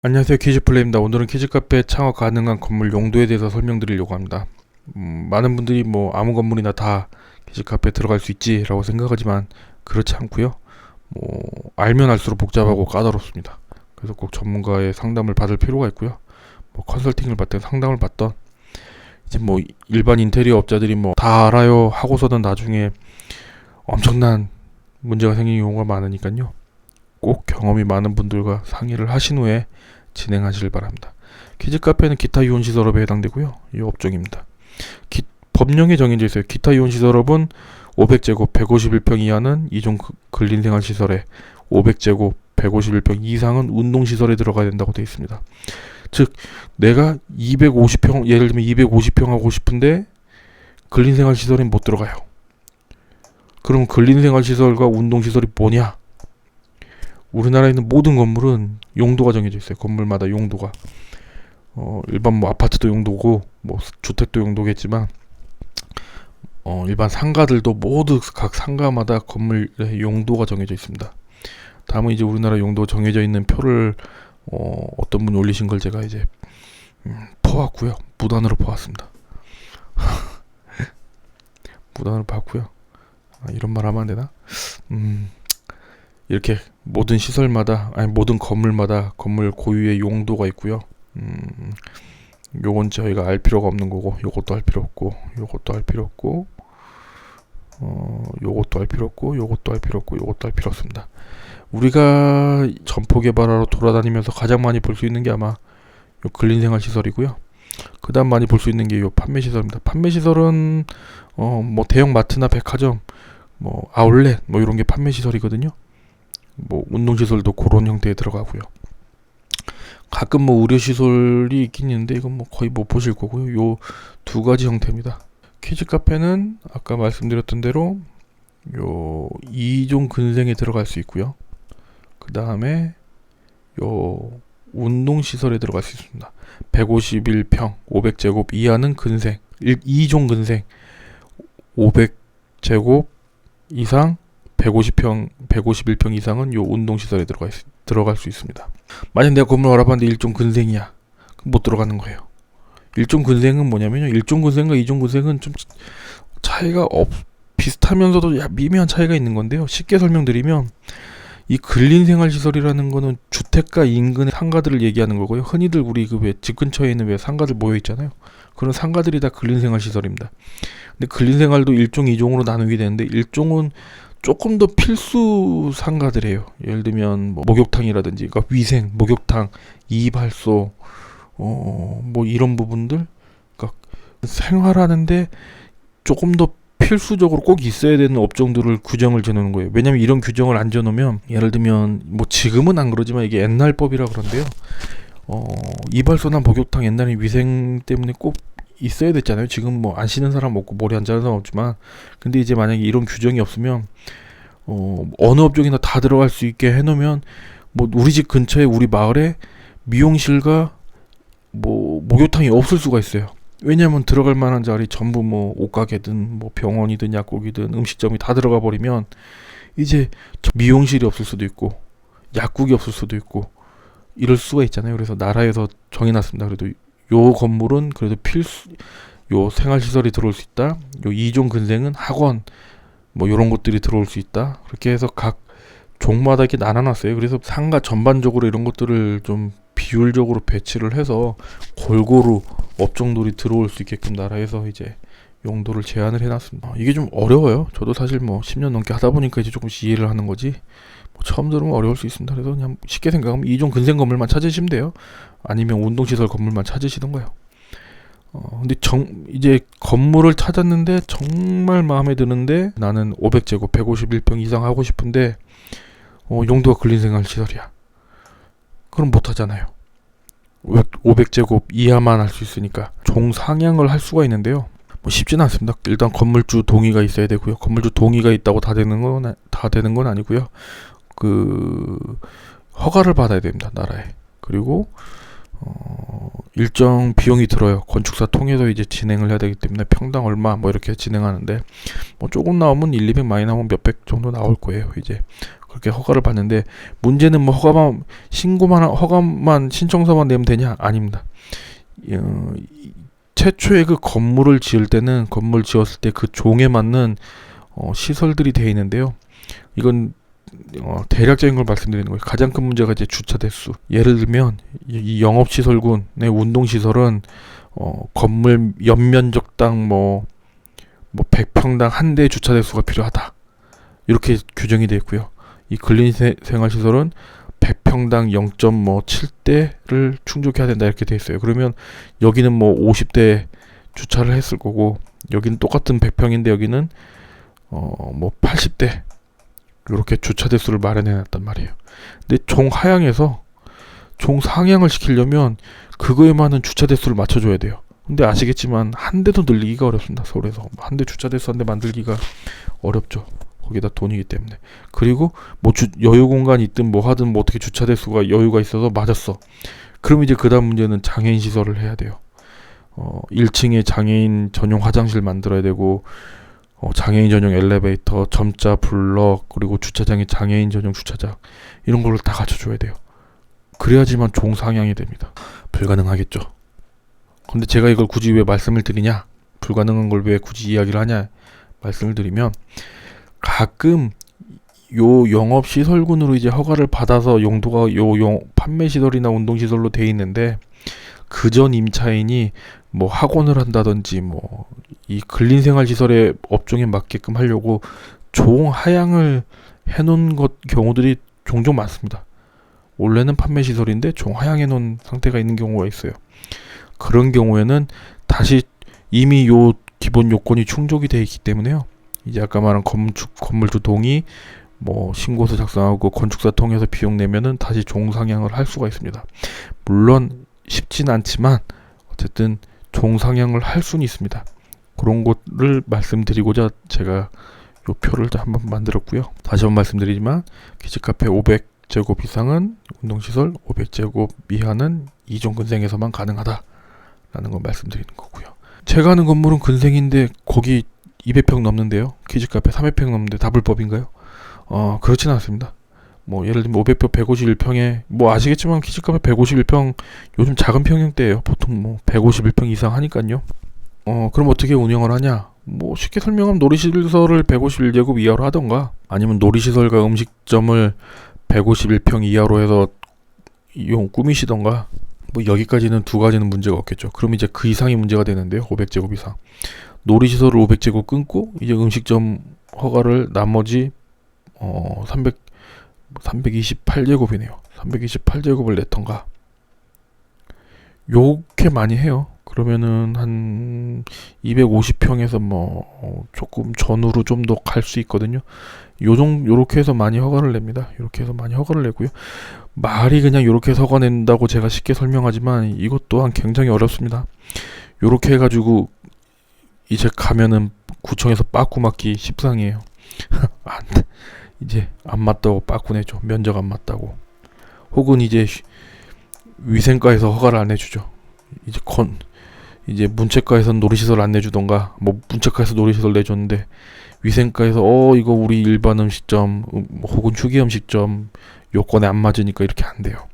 안녕하세요, 키즈플레이입니다. 오늘은 키즈카페 창업 가능한 건물 용도에 대해서 설명드리려고 합니다. 많은 분들이 뭐 아무 건물이나 다 키즈카페에 들어갈 수 있지라고 생각하지만 그렇지 않고요. 뭐 알면 알수록 복잡하고 까다롭습니다. 그래서 꼭 전문가의 상담을 받을 필요가 있고요. 뭐 컨설팅을 받든 상담을 받든 이제 뭐 일반 인테리어 업자들이 뭐 다 알아요 하고서는 나중에 엄청난 문제가 생기는 경우가 많으니까요. 꼭 경험이 많은 분들과 상의를 하신 후에 진행하시길 바랍니다. 키즈카페는 기타 이용 시설업에 해당되고요. 이 업종입니다. 법령에 정해져 있어요. 기타 이용 시설업은 500제곱 151평 이하는 이종 근린생활시설에, 500제곱 151평 이상은 운동시설에 들어가야 된다고 되어 있습니다. 즉 내가 250평, 예를 들면 250평 하고 싶은데 근린생활시설에 못 들어가요. 그럼 근린생활시설과 운동시설이 뭐냐? 우리나라에 있는 모든 건물은 용도가 정해져 있어요. 건물마다 용도가. 일반 뭐 아파트도 용도고 뭐 주택도 용도겠지만 일반 상가들도 모두 각 상가마다 건물의 용도가 정해져 있습니다. 다음은 이제 우리나라 용도 정해져 있는 표를 어떤 분이 올리신 걸 제가 이제 퍼왔고요. 무단으로 퍼왔습니다. 무단으로 봤고요. 이런 말 하면 안 되나? 이렇게 모든 시설마다, 아니 모든 건물마다 건물 고유의 용도가 있고요. 요건 저희가 알 필요가 없는 거고, 요것도 할 필요 없고, 요것도 할 필요 없고, 요것도 할 필요 없고, 요것도 할 필요 없고, 요것도 할 필요 없습니다. 우리가 점포 개발하러 돌아다니면서 가장 많이 볼 수 있는 게 아마 요 근린생활 시설이고요. 그 다음 많이 볼 수 있는 게 요 판매 시설입니다. 판매 시설은 뭐 대형 마트나 백화점, 뭐 아울렛, 뭐 이런 게 판매 시설이거든요. 뭐 운동시설도 그런 형태에 들어가고요. 가끔 뭐 의료시설이 있긴 있는데 이건 뭐 거의 못 보실 거고요. 요 두 가지 형태입니다. 키즈카페는 아까 말씀드렸던 대로 요 2종 근생에 들어갈 수 있고요. 그 다음에 요 운동시설에 들어갈 수 있습니다. 151평 500제곱 이하는 근생, 2종 근생, 500제곱 이상 151평 이상은 요 운동시설에 들어갈 수 있습니다. 만약 내가 건물 알아봤는데 1종 근생이야. 그럼 못 들어가는 거예요. 1종 근생은 뭐냐면요. 1종 근생과 2종 근생은 좀 차이가 비슷하면서도 미묘한 차이가 있는 건데요. 쉽게 설명드리면 이 근린생활시설이라는 거는 주택가 인근의 상가들을 얘기하는 거고요. 흔히들 우리 그 왜 집 근처에 있는 왜 상가들 모여 있잖아요. 그런 상가들이 다 근린생활시설입니다. 근데 근린생활도 1종, 2종으로 나누게 되는데 1종은 조금 더 필수 상가들이에요. 예를 들면 뭐 목욕탕이라든지, 그러니까 위생, 목욕탕, 이발소, 뭐 이런 부분들, 그러니까 생활하는데 조금 더 필수적으로 꼭 있어야 되는 업종들을 규정을 지어놓는 거예요. 왜냐면 이런 규정을 안 지어놓으면, 예를 들면 뭐 지금은 안 그러지만 이게 옛날법이라 그런데요. 이발소나 목욕탕 옛날에 위생 때문에 꼭 있어야 됐잖아요. 지금 뭐 안 씻는 사람 없고 머리 안 자는 사람 없지만, 근데 이제 만약에 이런 규정이 없으면 어느 업종이나 다 들어갈 수 있게 해놓으면, 뭐 우리 집 근처에 우리 마을에 미용실과 뭐 목욕탕이 없을 수가 있어요. 왜냐하면 들어갈 만한 자리 전부 뭐 옷가게든 뭐 병원이든 약국이든 음식점이 다 들어가 버리면 이제 미용실이 없을 수도 있고 약국이 없을 수도 있고 이럴 수가 있잖아요. 그래서 나라에서 정해놨습니다. 그래도 요 건물은 그래도 필수, 요 생활시설이 들어올 수 있다. 요 2종 근생은 학원, 뭐 요런 것들이 들어올 수 있다. 그렇게 해서 각 종마다 이렇게 나눠놨어요. 그래서 상가 전반적으로 이런 것들을 좀 비율적으로 배치를 해서 골고루 업종들이 들어올 수 있게끔 나라에서 이제 용도를 제한을 해놨습니다. 이게 좀 어려워요. 저도 사실 뭐 10년 넘게 하다 보니까 이제 조금씩 이해를 하는 거지, 뭐 처음 들으면 어려울 수 있습니다. 그래서 그냥 쉽게 생각하면 2종 근생 건물만 찾으시면 돼요. 아니면 운동시설 건물만 찾으시던 거예요. 근데 이제 건물을 찾았는데 정말 마음에 드는데 나는 500제곱 151평 이상 하고 싶은데 용도가 근린생활 시설이야. 그럼 못 하잖아요. 500제곱 이하만 할 수 있으니까 종 상향을 할 수가 있는데요. 뭐 쉽지는 않습니다. 일단 건물주 동의가 있어야 되고요. 건물주 동의가 있다고 다 되는 건 아니고요. 그 허가를 받아야 됩니다. 나라에. 그리고 일정 비용이 들어요. 건축사 통해서 이제 진행을 해야 되기 때문에 평당 얼마 뭐 이렇게 진행하는데, 뭐 조금 나오면 1, 200 많이 나오면 몇백 정도 나올 거예요. 이제 그렇게 허가를 받는데, 문제는 뭐 허가만 신청서만 내면 되냐? 아닙니다. 최초에 그 건물을 지을 때는, 건물 지었을 때 그 종에 맞는 시설들이 되어 있는데요. 이건 대략적인 걸 말씀드리는 거예요. 가장 큰 문제가 이제 주차 대수. 예를 들면 이 영업시설군의 운동시설은 건물 연면적당 뭐 100평당 한 대 주차 대수가 필요하다, 이렇게 규정이 되어 있고요. 이 근린생활시설은 100평당 0.7대를 충족해야 된다, 이렇게 되어 있어요. 그러면 여기는 뭐 50대 주차를 했을 거고, 여기는 똑같은 100평인데 여기는 뭐 80대, 이렇게 주차 대수를 마련해 놨단 말이에요. 근데 종하향에서 종상향을 시키려면 그거에 맞는 주차 대수를 맞춰줘야 돼요. 근데 아시겠지만 한 대도 늘리기가 어렵습니다. 서울에서 한 대 주차 대수 한 대 만들기가 어렵죠. 거기다 돈이기 때문에. 그리고 뭐 여유 공간이 있든 뭐 하든 뭐 어떻게 주차 대수가 여유가 있어서 맞았어. 그럼 이제 그 다음 문제는 장애인 시설을 해야 돼요. 1층에 장애인 전용 화장실 만들어야 되고, 장애인 전용 엘리베이터, 점자 블럭, 그리고 주차장에 장애인 전용 주차장, 이런 걸로 다 갖춰줘야 돼요. 그래야지만 종상향이 됩니다. 불가능하겠죠. 근데 제가 이걸 굳이 왜 말씀을 드리냐, 불가능한 걸 왜 굳이 이야기를 하냐 말씀을 드리면, 가끔 요 영업시설군으로 이제 허가를 받아서 용도가 판매시설이나 운동시설로 돼 있는데, 그전 임차인이 뭐 학원을 한다든지 뭐 이 근린생활시설의 업종에 맞게끔 하려고 종하향을 해놓은 경우들이 종종 많습니다. 원래는 판매시설인데 종하향해 놓은 상태가 있는 경우가 있어요. 그런 경우에는 다시 이미 요 기본 요건이 충족이 되어 있기 때문에요. 이제 아까 말한 건물주 동의, 뭐 신고서 작성하고 건축사 통해서 비용 내면은 다시 종상향을 할 수가 있습니다. 물론 쉽진 않지만 어쨌든 종상향을 할 수는 있습니다. 그런 것을 말씀드리고자 제가 요 표를 한번 만들었고요. 다시 한번 말씀드리지만, 키즈카페 500제곱 이상은, 운동시설 500제곱 이하는 이종 근생에서만 가능하다라는 걸 말씀드리는 거고요. 제가 하는 건물은 근생인데 거기 200평 넘는데요. 키즈카페 300평 넘는데 다 불법인가요? 그렇지는 않습니다. 뭐 예를 들면 500평 151평에 뭐 아시겠지만 키즈카페 151평 요즘 작은 평형대예요. 보통 뭐 151평 이상 하니까요. 그럼 어떻게 운영을 하냐? 뭐 쉽게 설명하면 놀이시설을 151제곱 이하로 하던가, 아니면 놀이시설과 음식점을 151평 이하로 해서 꾸미시던가, 뭐 여기까지는 두 가지는 문제가 없겠죠. 그럼 이제 그 이상이 문제가 되는데요. 500제곱 이상. 놀이시설을 500제곱 끊고 이제 음식점 허가를 나머지 328제곱이네요. 328제곱을 냈던가. 요렇게 많이 해요. 그러면은 한 250평에서 뭐 조금 전후로 좀 더 갈 수 있거든요. 요렇게 해서 많이 허가를 냅니다. 요렇게 해서 많이 허가를 내고요. 말이 그냥 요렇게 해서 허가 낸다고 제가 쉽게 설명하지만 이것 또한 굉장히 어렵습니다. 요렇게 해가지고 이제 가면은 구청에서 빠꾸 맞기 십상이에요. 이제 안 맞다고 빠꾸 내죠. 면적 안 맞다고. 혹은 이제 위생과에서 허가를 안 해주죠. 이제 문체과에서는 놀이시설 안 내주던가, 뭐 문체과에서 놀이시설 내줬는데 위생과에서 이거 우리 일반 음식점 혹은 휴게 음식점 요건에 안 맞으니까 이렇게 안 돼요.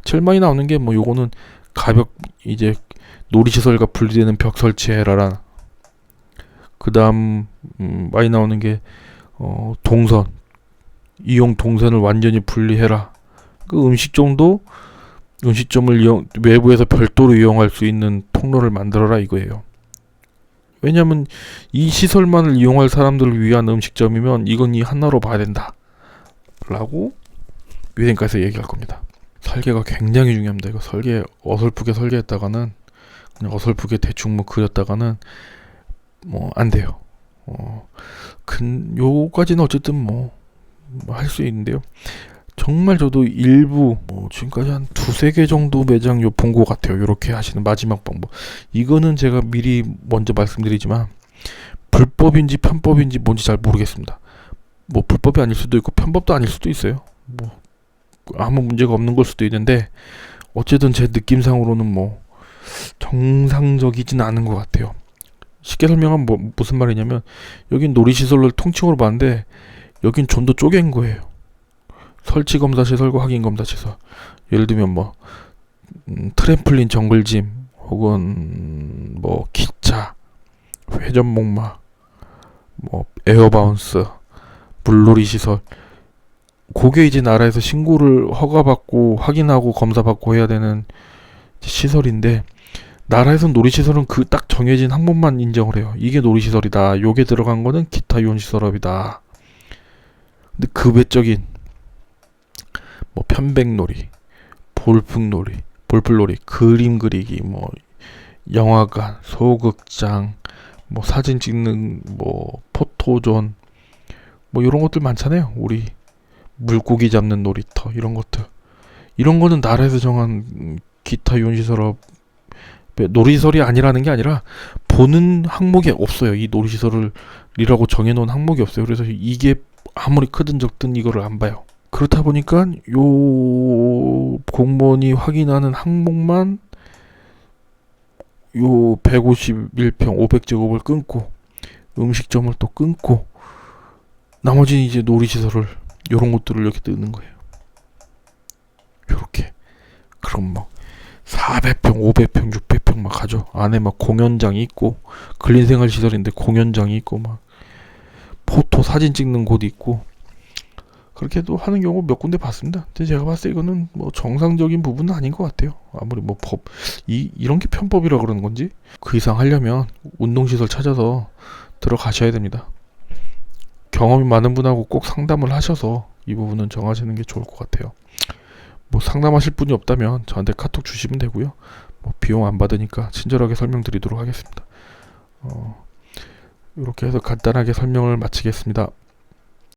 제일 많이 나오는 게 뭐 요거는 이제 놀이시설과 분리되는 벽 설치해라라. 그 다음 많이 나오는 게 동선, 이용 동선을 완전히 분리해라. 그 음식점을 외부에서 별도로 이용할 수 있는 통로를 만들어라, 이거예요. 왜냐면 이 시설만을 이용할 사람들을 위한 음식점이면 이건 이 하나로 봐야 된다 라고 위생과에서 얘기할 겁니다. 설계가 굉장히 중요합니다. 이거 어설프게 설계했다가는, 그냥 어설프게 대충 뭐 그렸다가는 뭐 안 돼요. 요까지는 어쨌든 뭐 할 수 있는데요. 정말 저도 일부 지금까지 한 2-3개 정도 매장 본 것 같아요. 이렇게 하시는 마지막 방법. 이거는 제가 미리 먼저 말씀드리지만 불법인지 편법인지 뭔지 잘 모르겠습니다. 뭐 불법이 아닐 수도 있고 편법도 아닐 수도 있어요. 뭐 아무 문제가 없는 걸 수도 있는데 어쨌든 제 느낌상으로는 뭐 정상적이진 않은 것 같아요. 쉽게 설명하면 무슨 말이냐면 여긴 놀이시설을 통칭으로 봤는데 여긴 좀 더 쪼갠 거예요. 설치검사시설과 확인검사시설. 예를 들면 뭐 트램플린 정글짐 혹은 뭐 기차, 회전목마, 뭐 에어바운스, 물놀이 시설. 그게 이제 나라에서 신고를 허가받고 확인하고 검사받고 해야 되는 시설인데 나라에선 놀이시설은 그 딱 정해진 항목만 인정을 해요. 이게 놀이시설이다. 요게 들어간 거는 기타 이용시설업이다. 근데 그 외적인 뭐 편백놀이, 볼풀놀이, 그림 그리기, 뭐 영화관, 소극장, 뭐 사진 찍는 뭐 포토존, 뭐 이런 것들 많잖아요. 우리 물고기 잡는 놀이터 이런 것들. 이런 거는 나라에서 정한 기타 이용시설업 놀이시설이 아니라는 게 아니라 보는 항목이 없어요. 이 놀이시설이라고 정해놓은 항목이 없어요. 그래서 이게 아무리 크든 적든 이거를 안 봐요. 그렇다 보니까 요 공무원이 확인하는 항목만 요 151평 500제곱을 끊고 음식점을 또 끊고 나머지는 이제 놀이시설을 요런 것들을 이렇게 뜨는 거예요. 요렇게. 그럼 뭐 400평, 500평, 600평 막 가죠. 안에 막 공연장이 있고 근린생활시설인데 공연장이 있고 막 포토 사진 찍는 곳이 있고 그렇게도 하는 경우 몇 군데 봤습니다. 근데 제가 봤을 때 이거는 뭐 정상적인 부분은 아닌 것 같아요. 아무리 뭐 이런 게 편법이라 그러는 건지 그 이상 하려면 운동시설 찾아서 들어가셔야 됩니다. 경험이 많은 분하고 꼭 상담을 하셔서 이 부분은 정하시는 게 좋을 것 같아요. 뭐 상담하실 분이 없다면 저한테 카톡 주시면 되고요. 뭐 비용 안 받으니까 친절하게 설명드리도록 하겠습니다. 이렇게 해서 간단하게 설명을 마치겠습니다.